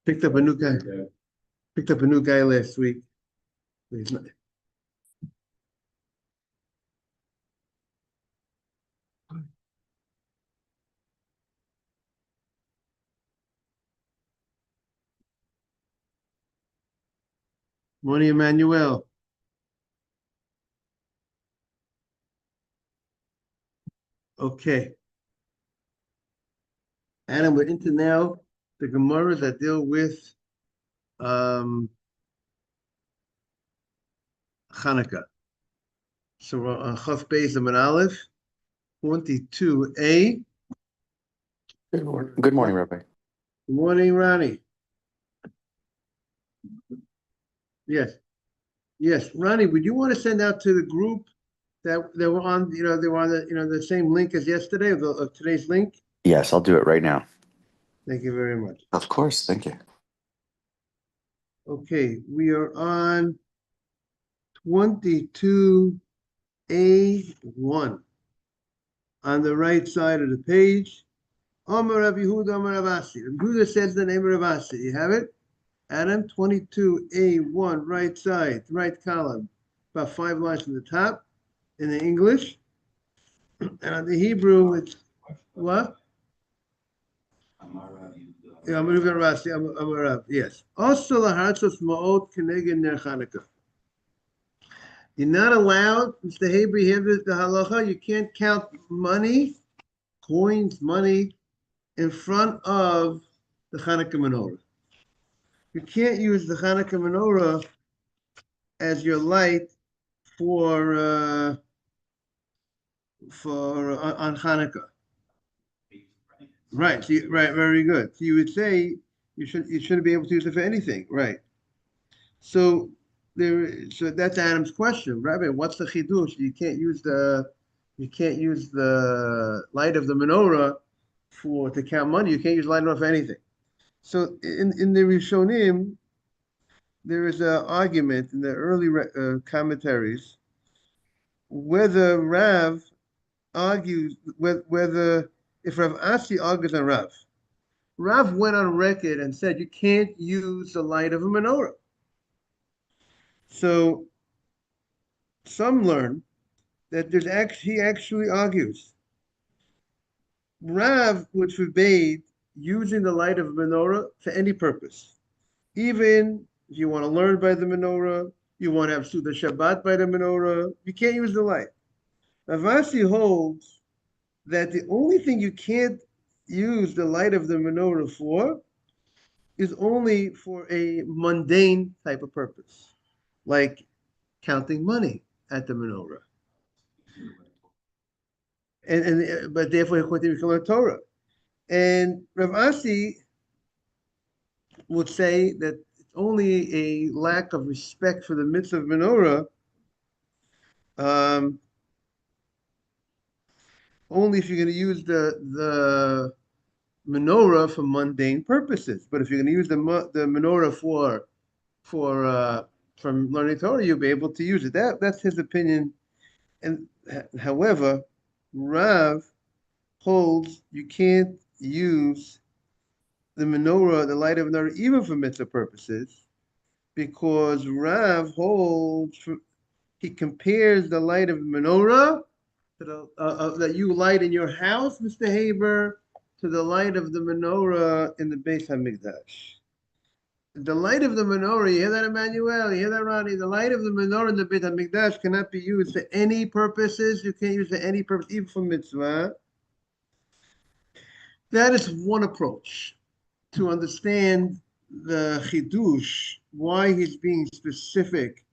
Picked up a new guy. Picked up a new guy last week. He's not. Morning, Emmanuel. Okay. Adam, we're into now the Gemaras that deal with Hanukkah. So we're on Chaf Beis and Aleph, 22a. Good morning, Rabbi. Good morning, Ronnie. Yes. Yes. Ronnie, would you want to send out to the group that they were on, they were on the same link as yesterday, of today's link? Yes, I'll do it right now. Thank you very much. Of course, thank you. Okay, we are on 22a1 on the right side of the page. Amar Rav Yehuda, Amar Rav Asi. Rav Yehuda says the name of Rav Asi. You have it? Adam, 22a1, right side, right column, about 5 lines from the top in the English. And on the Hebrew, it's what? Yeah, I'm Reuven Rasi. I'm a Rav. Yes. Also, lahartzos ma'ot keneged ner Chanukah. You're not allowed, Mr. Haber, here the halacha. You can't count money, coins, money, in front of the Chanukah menorah. You can't use the Chanukah menorah as your light for on Hanukkah. Right. So right. Very good. So you would say you shouldn't be able to use it for anything. Right. So so that's Adam's question, Rabbi. What's the chidush? You can't use the light of the menorah to count money. You can't use light of anything. So in the Rishonim, there is an argument in the early commentaries whether Rav argues whether if Rav Asi argues on Rav. Rav went on record and said you can't use the light of a menorah. So some learn that he actually argues Rav would forbade using the light of a menorah for any purpose. Even if you want to learn by the menorah, you want to have Suda Shabbat by the menorah, you can't use the light. Rav Asi holds that the only thing you can't use the light of the menorah for is only for a mundane type of purpose, like counting money at the menorah. But therefore, according to the Torah. And Rav Asi would say that it's only a lack of respect for the mitzvah of menorah, only if you're going to use the menorah for mundane purposes. But if you're going to use the menorah from learning Torah, you'll be able to use it. That's his opinion. And however, Rav holds you can't use the menorah, the light of menorah, even for mitzvah purposes, because Rav holds he compares the light of menorah to the that you light in your house, Mr. Haber, to the light of the menorah in the Beis Hamikdash. The light of the menorah, you hear that, Emmanuel? You hear that, Ronnie? The light of the menorah in the Beis Hamikdash cannot be used for any purposes. You can't use it for any purpose, even for mitzvah. That is one approach to understand the chidush, why he's being specific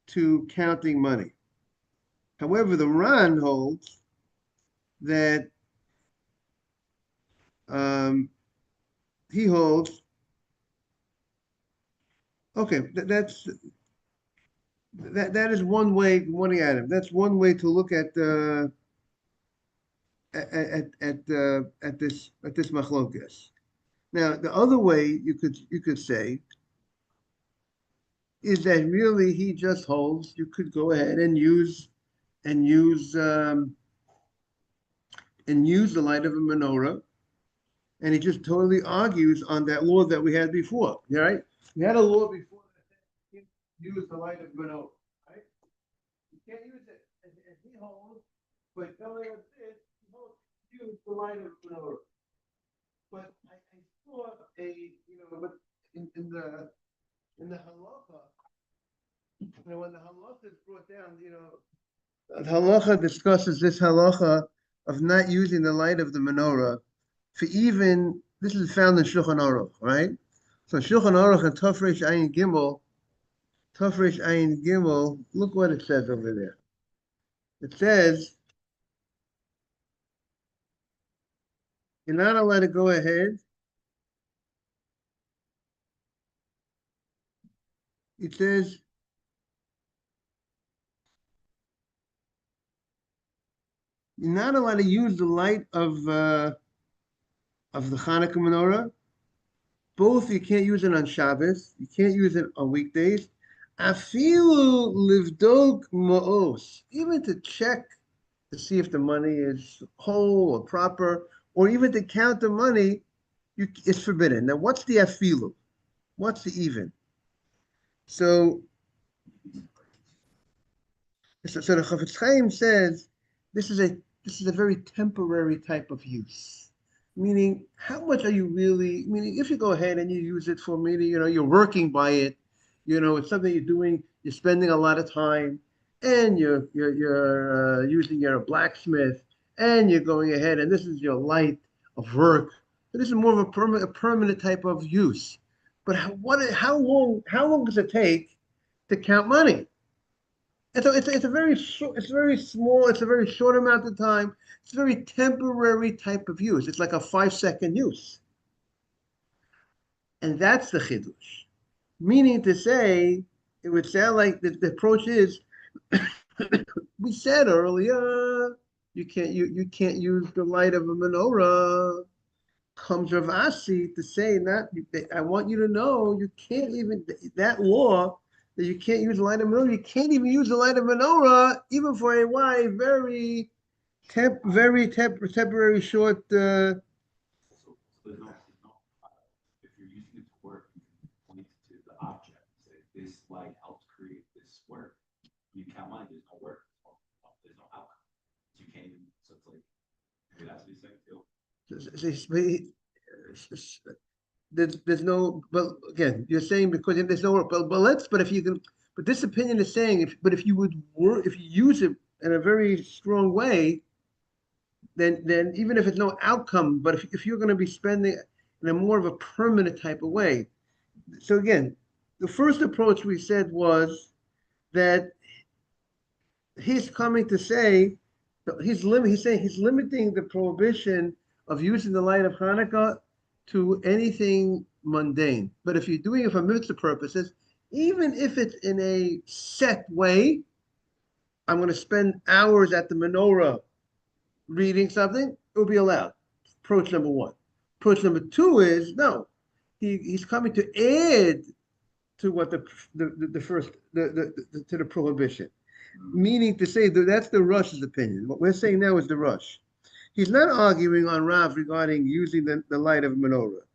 to counting money. However, the Ran holds that he holds. Okay, that is one way. One Adam. That's one way to look at this machlokas. Now, the other way you could say is that really he just holds. You could go ahead and use the light of a menorah, and he just totally argues on that law that we had before. Right? We had a law before that said you can't use the light of menorah, right? You can't use it, and he holds by telling us this. He holds use the light of menorah. But I saw but in the halacha, when the halacha is brought down, the halacha discusses this halacha of not using the light of the menorah for even, this is found in Shulchan Aruch, right? So Shulchan Aruch and Tafresh Ayin Gimel, look what it says over there. It says, you're not allowed to go ahead. It says, you're not allowed to use the light of the Hanukkah menorah. Both, you can't use it on Shabbos. You can't use it on weekdays. Afilu livdog ma'os, even to check to see if the money is whole or proper, or even to count the money, it's forbidden. Now, what's the afilu? What's the even? So the Chafetz Chaim says this is a very temporary type of use. Meaning, how much are you really? Meaning, if you go ahead and you use it for meaning, you're working by it, it's something you're doing. You're spending a lot of time, and you're using your blacksmith, and you're going ahead, and this is your light of work. So this is more of a permanent type of use. But how long does it take to count money? And so it's a very short, it's very small, it's a very short amount of time. It's a very temporary type of use. It's like a 5 second use. And that's the chidush. Meaning to say, it would sound like the approach is, we said earlier, you can't use the light of a menorah. Comes Rav Asi to say not, I want you to know you can't even, that law that you can't use the light of menorah, you can't even use the light of menorah even for a why temporary short. So there's no, if you're using it to work, you can point to the object and say, this light helped create this work. You count money, there's no work, there's no outcome. So you can't even, so it's like, maybe that's what he's saying too. There's no, but again, you're saying because there's no work, but if you can, but this opinion is saying if you would work, if you use it in a very strong way, then even if it's no outcome, but if you're going to be spending in a more of a permanent type of way. So again, the first approach we said was that he's coming to say he's saying he's limiting the prohibition of using the light of Hanukkah to anything mundane. But if you're doing it for mitzvah purposes, even if it's in a set way, I'm going to spend hours at the menorah reading something, it will be allowed. Approach number one. Approach number two is no. He's coming to add to what the first to the prohibition, meaning to say that that's the Rush's opinion. What we're saying now is the Rush. He's not arguing on Rav regarding using the light of menorah.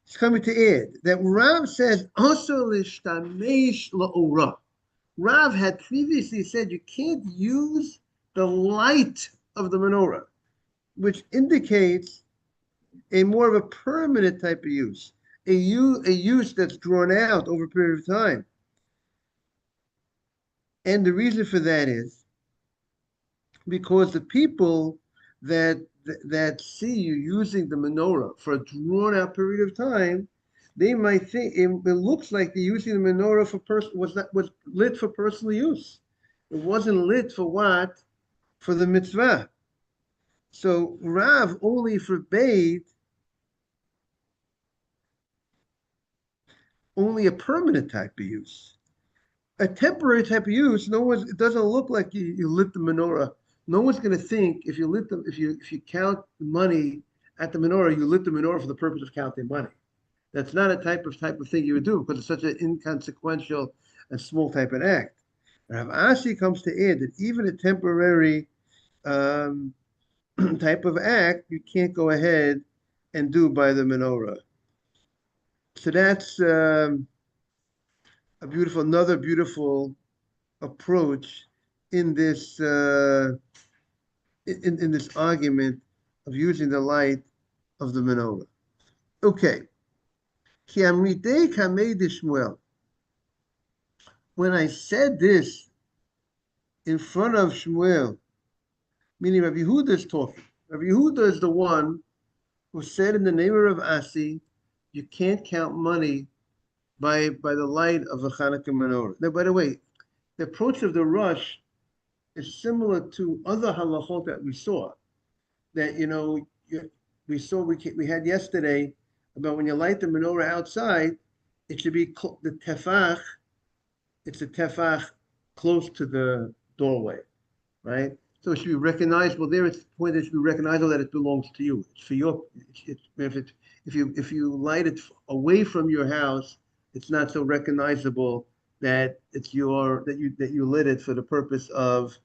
He's coming to add that Rav says also l'shtamesh la'ora. Rav had previously said you can't use the light of the menorah, which indicates a more of a permanent type of use, a use that's drawn out over a period of time. And the reason for that is because the people that see you using the menorah for a drawn out period of time, they might think it looks like they're using the menorah was lit for personal use. It wasn't lit for what? For the mitzvah. So Rav only forbade only a permanent type of use. A temporary type of use, it doesn't look like you lit the menorah. No one's going to think if you count the money at the menorah, you lit the menorah for the purpose of counting money. That's not a type of thing you would do because it's such an inconsequential and small type of act. Rav Asi comes to add that even a temporary type of act, you can't go ahead and do by the menorah. So that's another beautiful approach in this in this argument of using the light of the menorah. Okay. When I said this in front of Shmuel, meaning Rabbi Yehuda is talking. Rabbi Yehuda is the one who said in the name of Rav Asi, you can't count money by the light of a Hanukkah menorah. Now, by the way, the approach of the Rosh is similar to other halachot that we saw. That we had yesterday about when you light the menorah outside, it should be the tefach. It's a tefach close to the doorway, right? So it should be recognizable. There, it's the point that it should be recognizable that it belongs to you. It's for your. If you light it away from your house, it's not so recognizable that it's that you lit it for the purpose of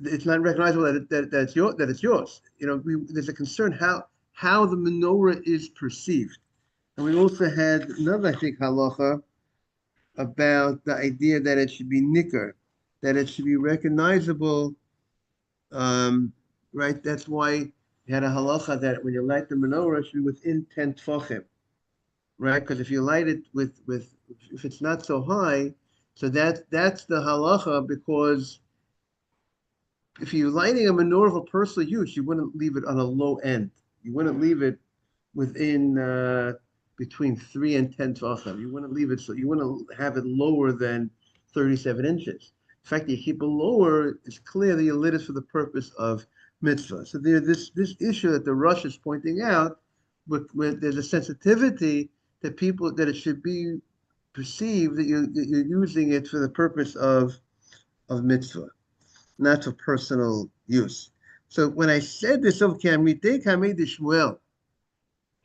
it's not recognizable that it's yours. There's a concern how the menorah is perceived, and we also had another, I think, halacha about the idea that it should be nicker, that it should be recognizable. Right? That's why you had a halacha that when you light the menorah, it should be within 10 tfachim, right? Because if you light it if it's not so high, so that's the halacha, because if you're lighting a menorah for personal use, you wouldn't leave it on a low end. You wouldn't leave it within between 3 and 10 tvachim. You wouldn't leave it, so you wouldn't have it lower than 37 inches. In fact, you keep it lower, it's clear that you lit it for the purpose of mitzvah. So this issue that the Rosh is pointing out, with there's a sensitivity that it should be perceived that you're using it for the purpose of mitzvah, not for personal use. So when I said this of Shmuel,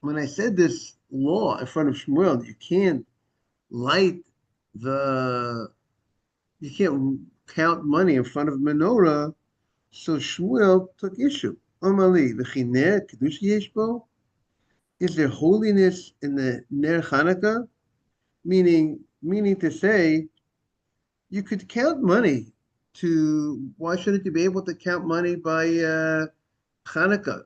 when I said this law in front of Shmuel, you can't count money in front of menorah. So Shmuel took issue. Amali v'chiner kedusha yeshbo. Is there holiness in the ner Hanukkah? Meaning to say, you could count money. Why shouldn't you be able to count money by Hanukkah?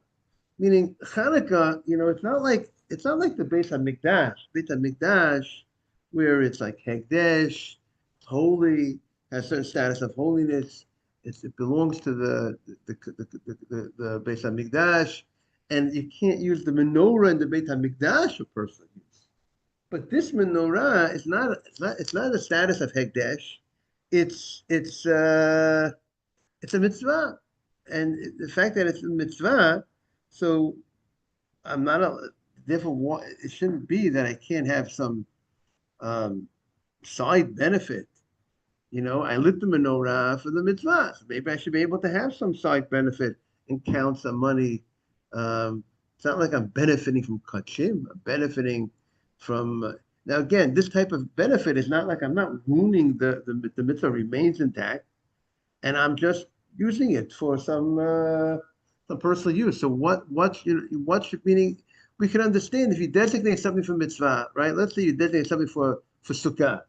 Meaning Hanukkah, it's not like the Beit HaMikdash. Beit HaMikdash, where it's like Hekdesh, it's holy, has a certain status of holiness. It belongs to the Beit HaMikdash, and you can't use the menorah in the Beit HaMikdash for personal use. But this menorah is not a status of Hekdesh. It's a mitzvah, and the fact that it's a mitzvah, so I'm not a therefore it shouldn't be that I can't have some side benefit. I lit the menorah for the mitzvah, so maybe I should be able to have some side benefit and count some money. It's not like I'm benefiting from kachim. I'm benefiting from now again. This type of benefit is not like I'm not ruining the mitzvah remains intact, and I'm just using it for some personal use. So what should meaning we can understand if you designate something for mitzvah, right? Let's say you designate something for sukkah,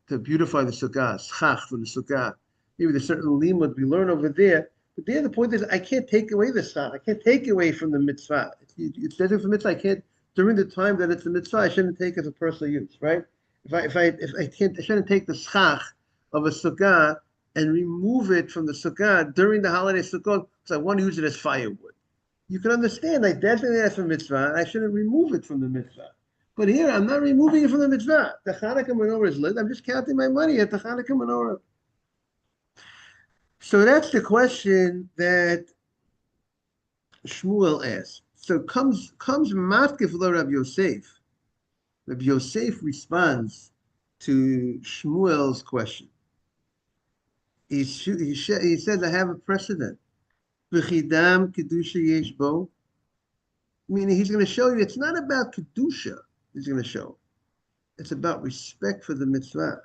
to beautify the sukkah, schach for the sukkah. Maybe there's certain limud we learn over there. But there, the point is, I can't take away the schach. I can't take away from the mitzvah. It's designated for mitzvah. I can't, during the time that it's a mitzvah, I shouldn't take it for personal use, right? If I can't, I shouldn't take the schach of a sukkah and remove it from the sukkah during the holiday sukkah because I want to use it as firewood. You can understand, I definitely ask for mitzvah, and I shouldn't remove it from the mitzvah. But here, I'm not removing it from the mitzvah. The Hanukkah menorah is lit. I'm just counting my money at the Hanukkah menorah. So that's the question that Shmuel asked. So comes Matkif lo Rabbi Yosef. Rabbi Yosef responds to Shmuel's question. He says, I have a precedent. V'chidam kedusha yesh bo. Meaning he's going to show you it's not about kedusha. He's going to show. It's about respect for the mitzvah.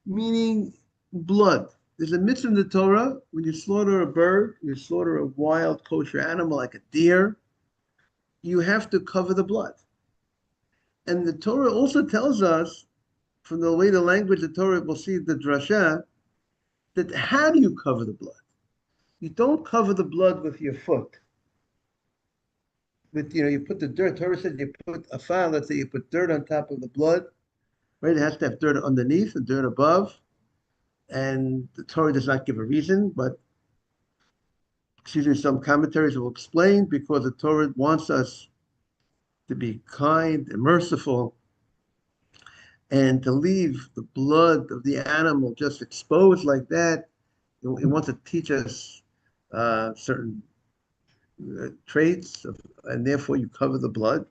Meaning blood. there's a mitzvah in the Torah when you slaughter a bird, you slaughter a wild kosher animal like a deer, you have to cover the blood. And the Torah also tells us, from the way the language of the Torah, we'll see the drasha, that how do you cover the blood? You don't cover the blood with your foot. You put the dirt. Torah said you put a file. Let's say you put dirt on top of the blood, right? It has to have dirt underneath and dirt above. And the Torah does not give a reason, but some commentaries will explain because the Torah wants us to be kind and merciful, and to leave the blood of the animal just exposed like that. It wants to teach us certain traits, and therefore you cover the blood.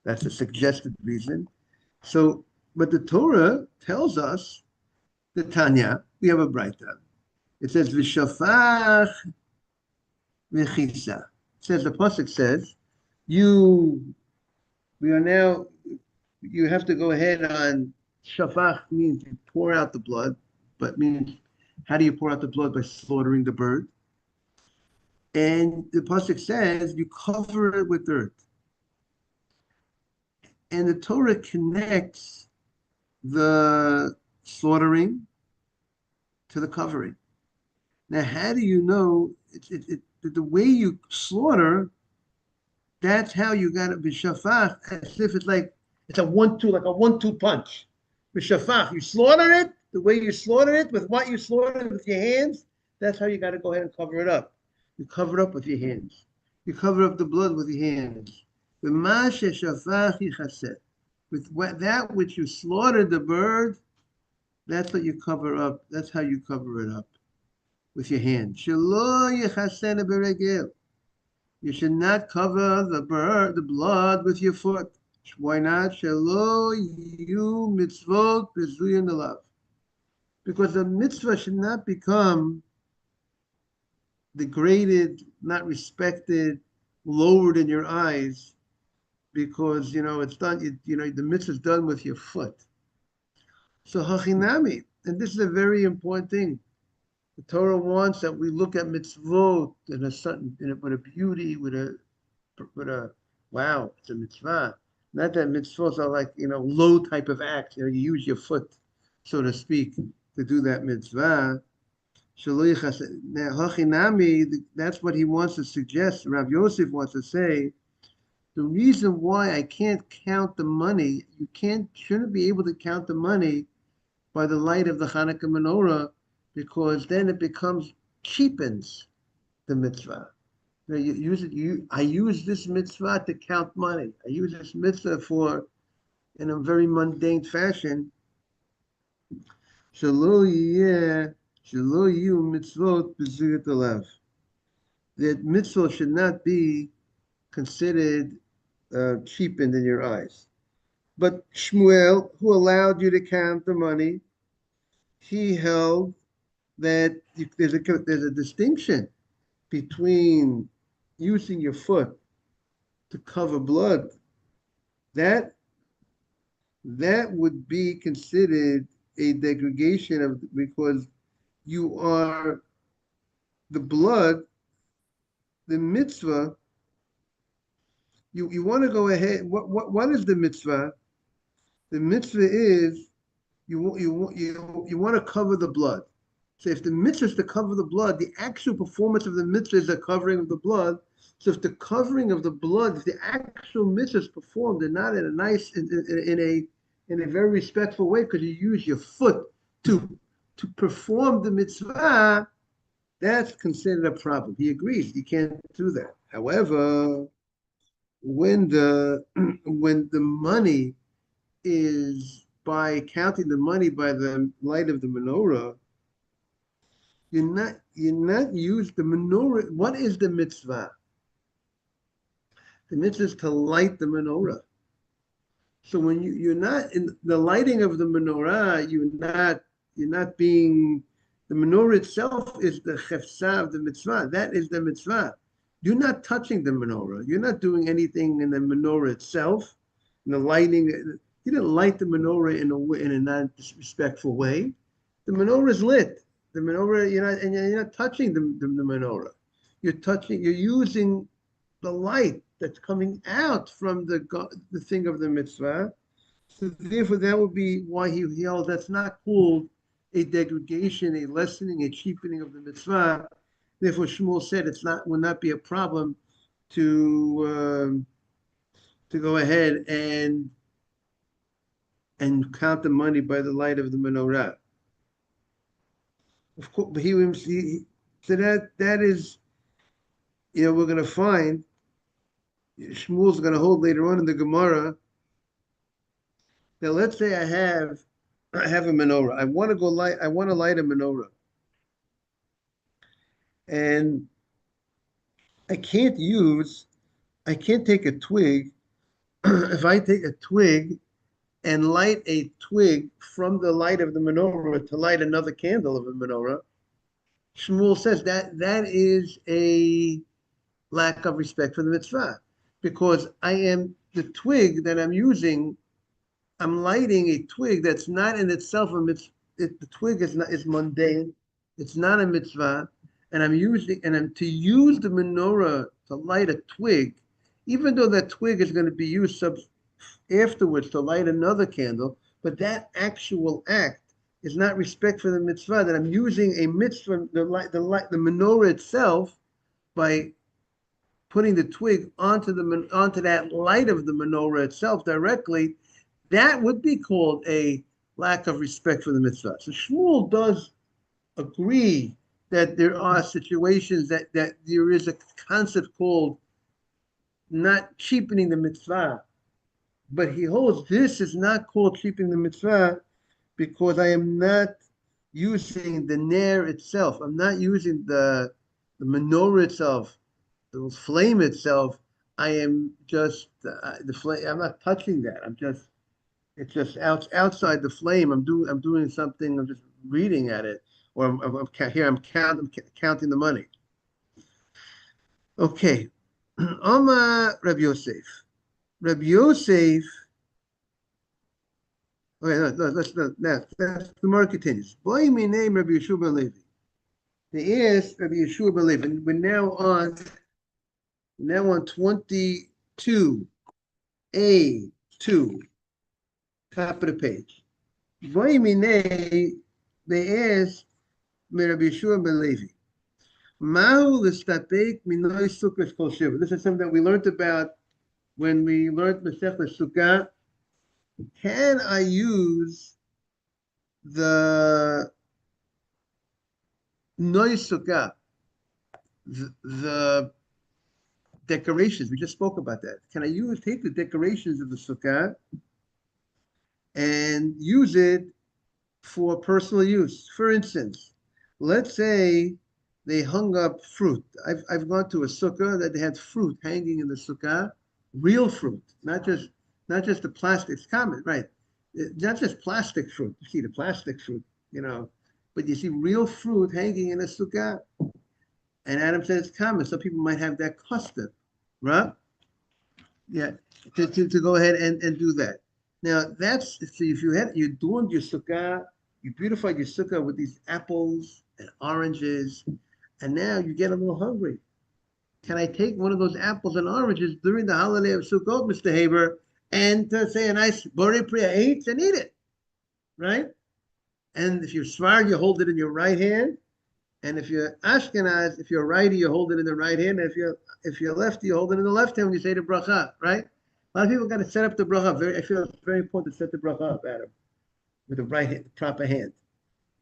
That's a suggested reason. So, but the Torah tells us, the Tanya, we have a Braita. It says, V'shafach v'chisa. It says, the Pasuk says, you have to go ahead on, shafach means you pour out the blood, but means, how do you pour out the blood? By slaughtering the bird. And the Pasuk says, you cover it with dirt. And the Torah connects the slaughtering to the covering. Now, how do you know the way you slaughter? That's how you got it b'shafach, as if it's a 1-2, like a 1-2 punch. B'shafach, you slaughter it the way you slaughter it, with what you slaughter with your hands. That's how you got to go ahead and cover it up. You cover it up with your hands. You cover up the blood with your hands. With that which you slaughtered the bird, that's what you cover up. That's how you cover it up, with your hands. You should not cover the blood with your foot. Why not? Because the mitzvah should not become degraded, not respected, lowered in your eyes, because it's done. The mitzvah is done with your foot. So hachinami, and this is a very important thing. The Torah wants that we look at mitzvot with a beauty, with a wow, it's a mitzvah. Not that mitzvot are like low type of acts. You use your foot, so to speak, to do that mitzvah. Now hachinami, that's what he wants to suggest. Rav Yosef wants to say, the reason why I can't count the money, shouldn't be able to count the money by the light of the Hanukkah menorah, because then it cheapens the mitzvah. I use this mitzvah to count money. I use this mitzvah in a very mundane fashion. That mitzvah should not be considered cheapened in your eyes. But Shmuel, who allowed you to count the money, he held that there's a distinction between using your foot to cover blood. That would be considered a degradation because you are the blood, the mitzvah. You want to go ahead. What is the mitzvah? The mitzvah is you want to cover the blood. So if the mitzvah is to cover the blood, the actual performance of the mitzvah is the covering of the blood. So if the covering of the blood, if the actual mitzvah is performed and not in a nice, in a very respectful way, because you use your foot to perform the mitzvah, that's considered a problem. He agrees. You can't do that. However, when the money is by counting the money by the light of the menorah, you're not used the menorah. What is the mitzvah? The mitzvah is to light the menorah. So when you're not in the lighting of the menorah, you're not being, the menorah itself is the chefsa of the mitzvah. That is the mitzvah. You're not touching the menorah. You're not doing anything in the menorah itself. In the lighting, you didn't light the menorah in a non-disrespectful way. The menorah is lit. The menorah, you're not touching the menorah. You're using the light that's coming out from the thing of the mitzvah. So therefore, that would be why he held that's not called a degradation, a lessening, a cheapening of the mitzvah. Therefore, Shmuel said will not be a problem to go ahead and count the money by the light of the menorah. Of course, but so that is, we're going to find Shmuel's going to hold later on in the Gemara. Now, let's say I have a menorah. I want to light a menorah, and I can't take a twig. If I take a twig and light a twig from the light of the menorah to light another candle of a menorah, Shmuel says that is a lack of respect for the mitzvah, because the twig that I'm using, I'm lighting a twig that's not in itself a mitzvah. The twig is mundane, it's not a mitzvah, and I'm to use the menorah to light a twig, even though that twig is going to be used afterwards to light another candle, but that actual act is not respect for the mitzvah, that I'm using a mitzvah, the menorah itself, by putting the twig onto that light of the menorah itself directly. That would be called a lack of respect for the mitzvah. So Shmuel does agree that there are situations that there is a concept called not cheapening the mitzvah, but he holds this is not called cheapening the mitzvah, because I am not using the ner itself. I'm not using the menorah itself, the flame itself. I am just the flame. I'm not touching that. It's just outside the flame. I'm doing something. I'm just reading at it, or I'm counting the money. Okay, Amar Rabbi Yosef. Rabbi Yosef. Okay, let's the Gemara continues. Boy, me name Rabbi Yeshua ben Levi. They asked Rabbi Yeshua ben Levi, and we're now on 22A2, top of the page. Boy, me name, they asked me Rabbi Yeshua ben Levi. Mahu l'stapek minoy sukkah kol shiva. This is something that we learned about when we learned Masechah Sukkah. Can I use the noy sukkah, the decorations? We just spoke about that. Can I take the decorations of the sukkah and use it for personal use? For instance, let's say they hung up fruit. I've gone to a sukkah that they had fruit hanging in the sukkah, real fruit, not just the plastic. It's common, right? Not just plastic fruit. You see the plastic fruit, but you see real fruit hanging in a sukkah. And Adam says it's common. Some people might have that custom, right? Yeah, to go ahead and do that. Now that's so if you adorned your sukkah, you beautified your sukkah with these apples and oranges, and now you get a little hungry. Can I take one of those apples and oranges during the holiday of Sukkot, Mr. Haber, and say a nice Borei Priya eat it, right? And if you're Sfard, you hold it in your right hand. And if you're Ashkenaz, if you're righty, you hold it in the right hand. And if you're lefty, you hold it in the left hand when you say the bracha, right? A lot of people got to set up the bracha. I feel it's very important to set the bracha up, Adam, with the right hand, the proper hand.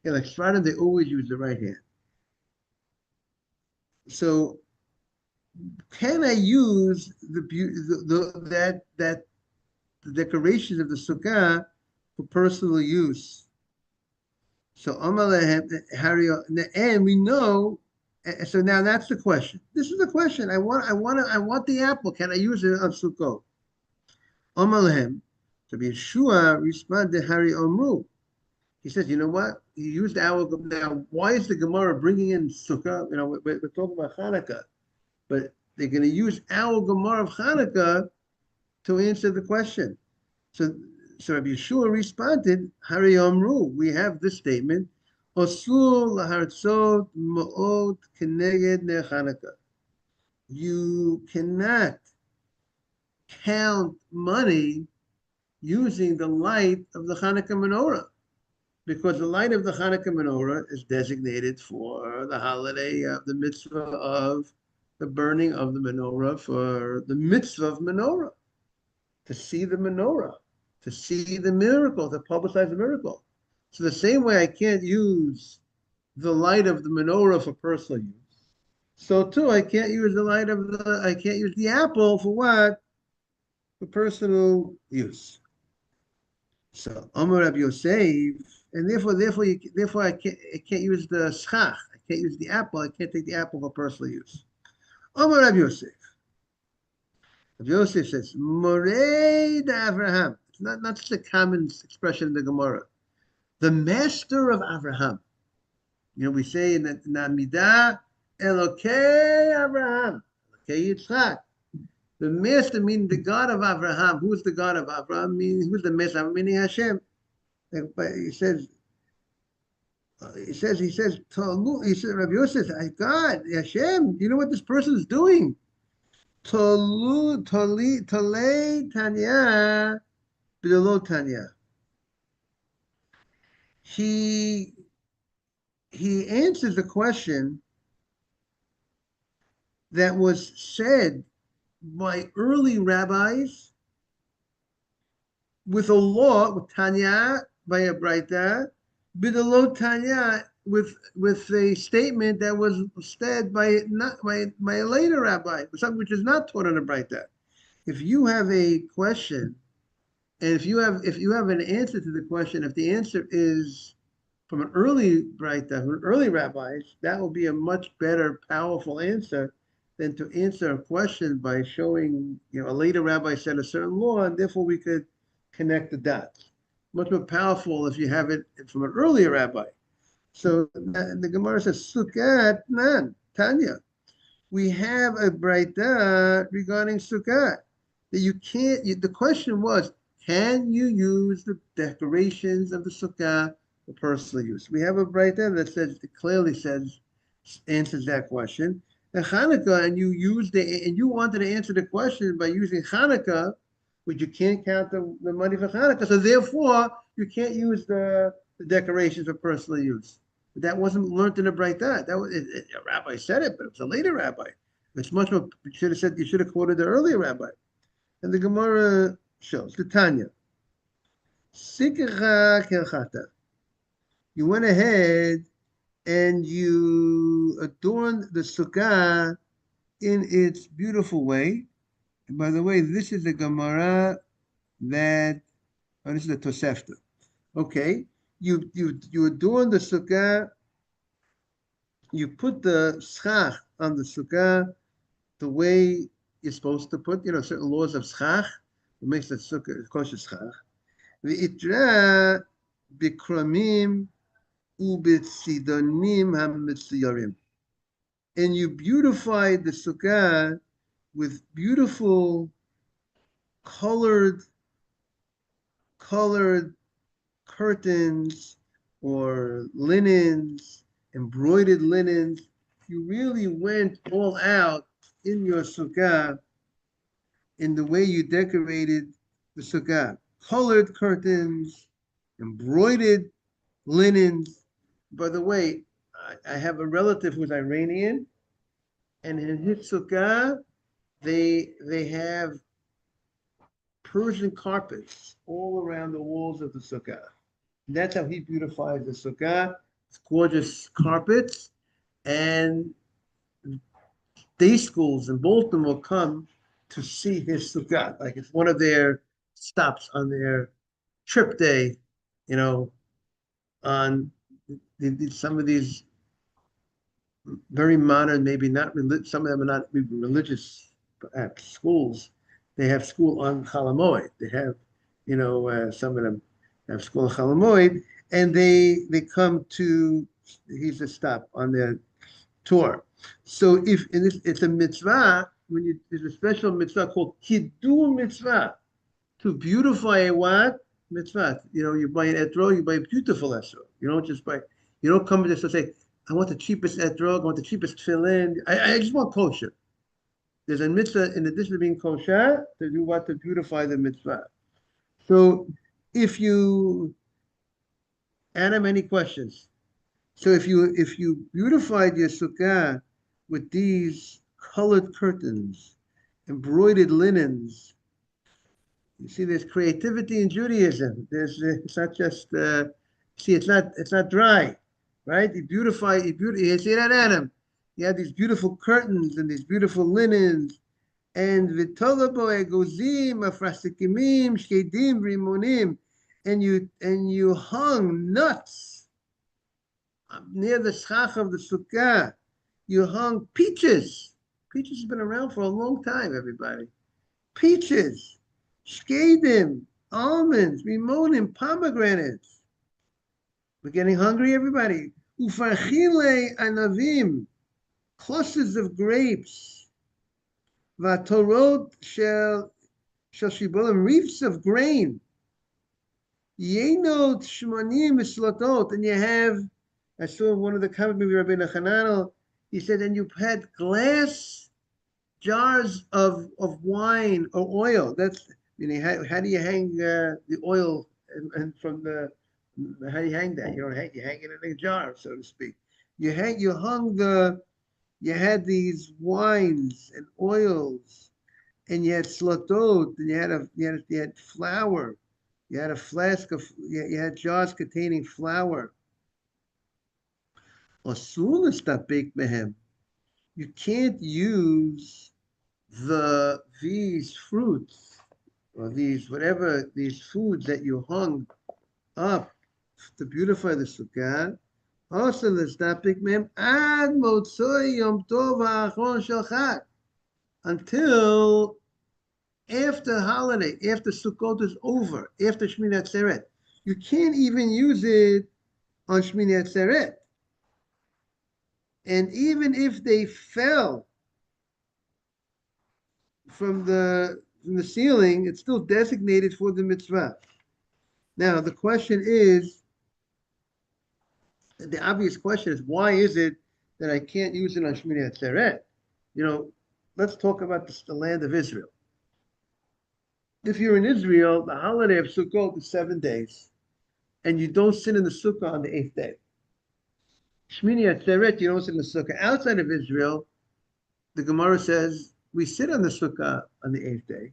Yeah, like Sfardim, they always use the right hand. So, can I use the decorations of the sukkah for personal use? So and we know. So now that's the question. This is the question. I want the apple. Can I use it on Sukkot? Amalehem. So Yeshua responded, Hari Omru. He says, you know what? He used our. Now, why is the Gemara bringing in Sukkah? We're talking about Hanukkah, but they're going to use our Gemara of Hanukkah to answer the question. So Rabbi Yeshua responded, Hari Omru. We have this statement. Osur lahartzot ma'od keneged ner Hanukkah. You cannot count money using the light of the Hanukkah menorah, because the light of the Hanukkah menorah is designated for the holiday of the mitzvah of the burning of the menorah, for the mitzvah of menorah, to see the menorah, to see the miracle, to publicize the miracle. So the same way I can't use the light of the menorah for personal use, so too I can't use I can't use the apple for what? For personal use. So Amar Rabbi Yosef, and therefore I can't use the schach. I can't use the apple. I can't take the apple for personal use. Amar Rabbi Yosef. Rabbi Yosef says, Morei de Avraham. It's not just a common expression in the Gemara. The master of Avraham. You know, we say in the Amidah, Elokei Avraham, Elokei Yitzchak. The master meaning the God of Avraham. Who's the God of Avraham? Meaning who's the master? Meaning Hashem. He says, Rabbi Yosef, God, Hashem, you know what this person is doing? Talei Tanya, B'lo Tanya. He answers a question that was said by early rabbis with a law, with Tanya, by a Braita, Bidalo Tanya, with a statement that was said by a later rabbi, something which is not taught in a Braita. If you have a question, and if you have an answer to the question, if the answer is from an early Braita, from early rabbis, that will be a much better, powerful answer than to answer a question by showing, a later rabbi said a certain law, and therefore we could connect the dots. Much more powerful if you have it from an earlier rabbi. So the Gemara says, Sukkot, nan, Tanya. We have a Braita regarding Sukkot, that you can't, the question was, can you use the decorations of the Sukkah for personal use? We have a Braita that clearly answers that question. And Hanukkah, and you wanted to answer the question by using Hanukkah, which you can't count the money for Hanukkah, so therefore you can't use the decorations for personal use. But that wasn't learned in the Braita. A rabbi said it, but it was a later rabbi. It's much more. You should have quoted the earlier rabbi. And the Gemara shows the Tanya. Sikha kelchata. You went ahead and you adorned the sukkah in its beautiful way. And by the way, this is the Gemara this is the Tosefta. Okay, you adorn the sukkah. You put the schach on the sukkah the way you're supposed to put. Certain laws of schach. What makes the sukkah kosher schach. V'itra bikramim ubitzidonim hamitziyarim. And you beautified the sukkah with beautiful colored curtains or linens, embroidered linens. You really went all out in your sukkah in the way you decorated the sukkah. Colored curtains, embroidered linens. By the way, I have a relative who's Iranian, and in his sukkah, they have Persian carpets all around the walls of the sukkah. And that's how he beautifies the sukkah. It's gorgeous carpets, and day schools in Baltimore come to see his sukkah. Like it's one of their stops on their trip day, on some of these very modern, maybe not religious, some of them are not even religious schools. They have school on Chalamoid. They have, some of them have school on Chalamoid, and they come to, he's a stop on their tour. So it's a mitzvah, there's a special mitzvah called Kiddur mitzvah, to beautify a what? Mitzvah. You buy an etro, you buy a beautiful etro. You don't just buy, You don't come to this and say, I want the cheapest etrog, I want the cheapest tefillin. I just want kosher. There's a mitzvah, in addition to being kosher, to do what? To beautify the mitzvah. So if you, Adam, any questions? So if you beautified your sukkah with these colored curtains, embroidered linens, you see, there's creativity in Judaism. It's not just see, it's not dry, right? You see that, Adam? You have these beautiful curtains and these beautiful linens, and vitolabo egozim afrasikimim shkedim rimonim, and you hung nuts near the schach of the sukkah. You hung peaches. Peaches has been around for a long time, everybody. Peaches, shkedim, almonds, rimonim, pomegranates. We're getting hungry, everybody. Ufarchile anavim, clusters of grapes. Vatorot shel shibolim, reefs of grain. Yenot shmonim mislotot, and you have, I saw one of the comments, maybe Rabbi Nachanano, he said, and you had glass jars of wine or oil. That's, how do you hang the oil and from the, how do you hang that? You don't hang, you hang it in a jar, so to speak. You had these wines and oils, and you had slotot, and you had flour. You had a flask of, you had jars containing flour. Asur l'stapek mehem. You can't use these fruits or these foods that you hung up to beautify the sukkah. Also, l'stapek mehem ad motzoi yom tov ha'achron shel chag, until after holiday, after Sukkot is over, after Shmini Atzeret. You can't even use it on Shmini Atzeret. And even if they fell from the ceiling, it's still designated for the mitzvah. Now, the obvious question is, why is it that I can't use it on Shmini Atzeret? Let's talk about the land of Israel. If you're in Israel, the holiday of Sukkot is 7 days, and you don't sit in the sukkah on the 8th day. Shmini Atzeret, you don't sit in the sukkah. Outside of Israel, the Gemara says we sit on the sukkah on the 8th day.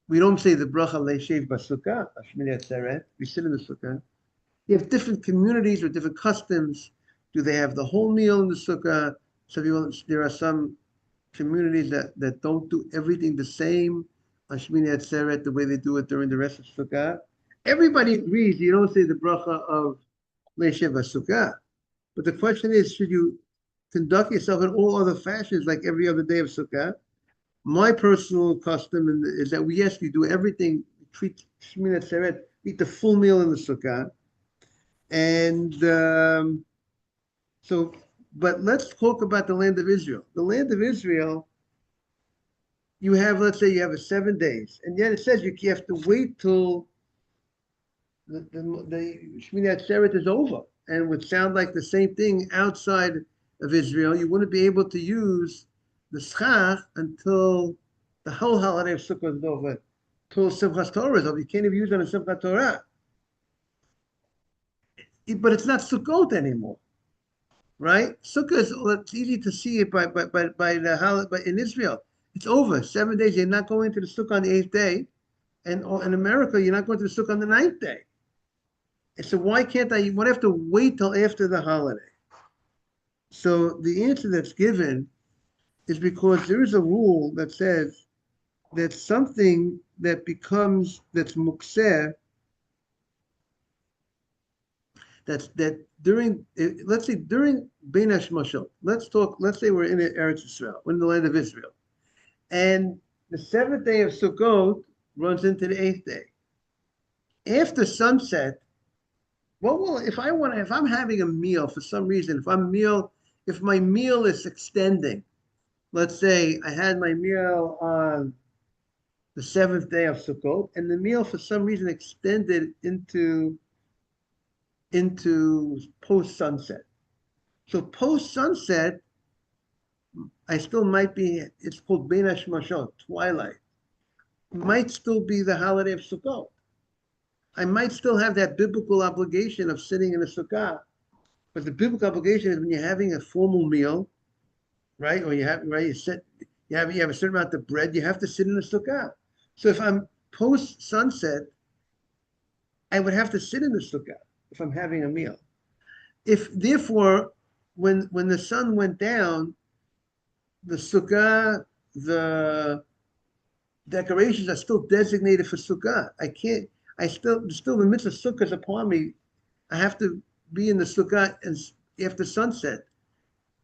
We don't say the bracha leishev basukkah, Shmini Atzeret. We sit in the sukkah. You have different communities with different customs. Do they have the whole meal in the sukkah? There are some communities that don't do everything the same on Shmini Atzeret the way they do it during the rest of Sukkah. Everybody agrees you don't say the bracha of leishev basukkah. But the question is, should you conduct yourself in all other fashions like every other day of Sukkah? My personal custom is that you do everything, treat Shmini Atzeret, eat the full meal in the Sukkah. And but let's talk about the land of Israel. The land of Israel, let's say you have 7 days, and yet it says you have to wait till the Shmini Atzeret is over, and it would sound like the same thing outside of Israel. You wouldn't be able to use the schach until the whole holiday of Sukkot is over, till Simchas Torah is over. You can't even use it on Simchat Torah. But it's not Sukkot anymore, right? Sukkah it's easy to see it by the holiday, but in Israel, it's over. 7 days, you're not going to the sukkah on the 8th day, and in America, you're not going to the sukkah on the 9th day. And so why can't I? Why do I have to wait till after the holiday? So the answer that's given is because there is a rule that says that something that's mukseh, that during, let's say during Bein Hashmashot, let's say we're in Eretz Israel, we're in the land of Israel, and the 7th day of Sukkot runs into the 8th day. After sunset, if I'm having a meal for some reason, if my meal is extending, let's say I had my meal on the 7th day of Sukkot, and the meal for some reason extended into into post-sunset. So post-sunset, I still might be, it's called Bein HaShmashot, twilight. Might still be the holiday of Sukkot. I might still have that biblical obligation of sitting in a sukkah, but the biblical obligation is when you're having a formal meal, right? Or you have right, you have a certain amount of bread, you have to sit in a sukkah. So if I'm post sunset, I would have to sit in the sukkah if I'm having a meal. If therefore, when the sun went down, the sukkah, the decorations are still designated for sukkah. I can't. I still the mitzvah sukkah is upon me. I have to be in the sukkah after sunset,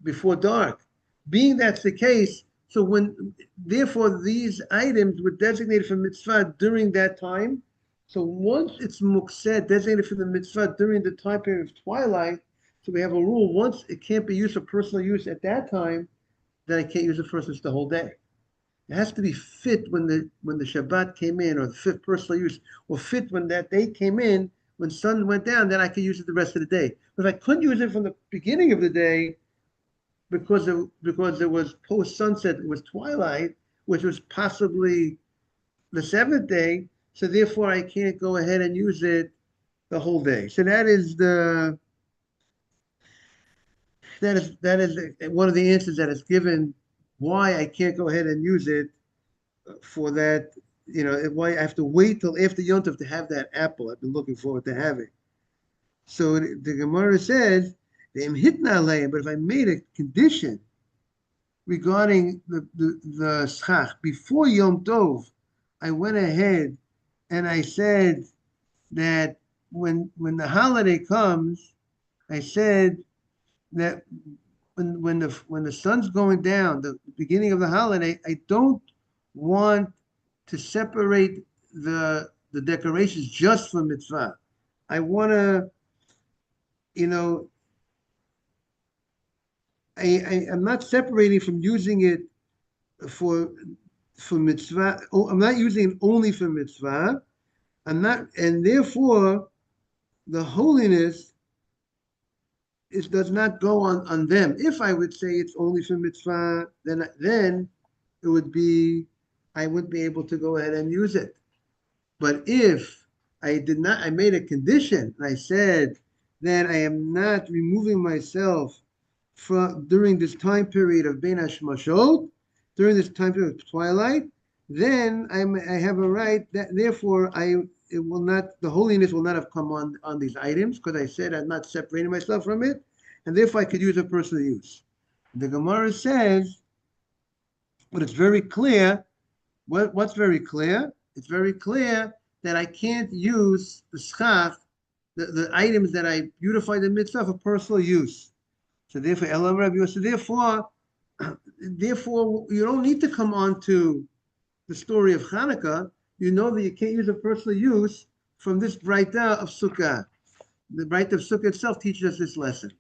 before dark. Being that's the case, so when therefore these items were designated for mitzvah during that time. So once it's mukseh, designated for the mitzvah during the time period of twilight, so we have a rule: once it can't be used for personal use at that time, then I can't use it for the whole day. It has to be fit when the Shabbat came in, or the fifth personal use, or fit when that day came in, when sun went down, then I could use it the rest of the day. But if I couldn't use it from the beginning of the day, because it was post sunset, it was twilight, which was possibly the seventh day, so therefore I can't go ahead and use it the whole day. So that is one of the answers that is given why I can't go ahead and use it for that, why I have to wait till after Yom Tov to have that apple I've been looking forward to having. So the Gemara says, but if I made a condition regarding the schach before Yom Tov, I went ahead and I said that when the holiday comes, I said that when the sun's going down, the beginning of the holiday, I don't want to separate the decorations just for mitzvah. I want to, I'm not separating from using it for mitzvah. I'm not using it only for mitzvah. I'm not, and therefore the holiness does not go on them. If I would say it's only for mitzvah, then it would be, I wouldn't be able to go ahead and use it. But if I did not, I made a condition, and I said that I am not removing myself from during this time period of Bein HaShmashot, during this time period of twilight, then I have a right that therefore the holiness will not have come on these items, because I said I'm not separating myself from it, and therefore I could use it personal use. The Gemara says, but it's very clear. What's very clear? It's very clear that I can't use the schach, the items that I beautify the mitzvah for personal use. So therefore, Elam Rabbi Yosef, therefore, you don't need to come on to the story of Hanukkah. You know that you can't use a personal use from this Braita of Sukkah. The Braita of Sukkah itself teaches us this lesson.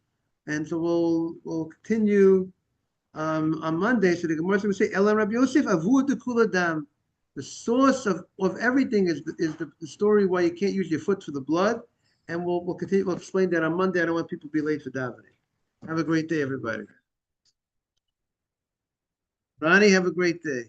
And so we'll continue on Monday. So the Gemara is going to say, Elam Rabbi Yosef, Avu Dekul Adam. The source of everything is the story why you can't use your foot for the blood. And we'll continue, we'll explain that on Monday. I don't want people to be late for davening. Have a great day, everybody. Ronnie, have a great day.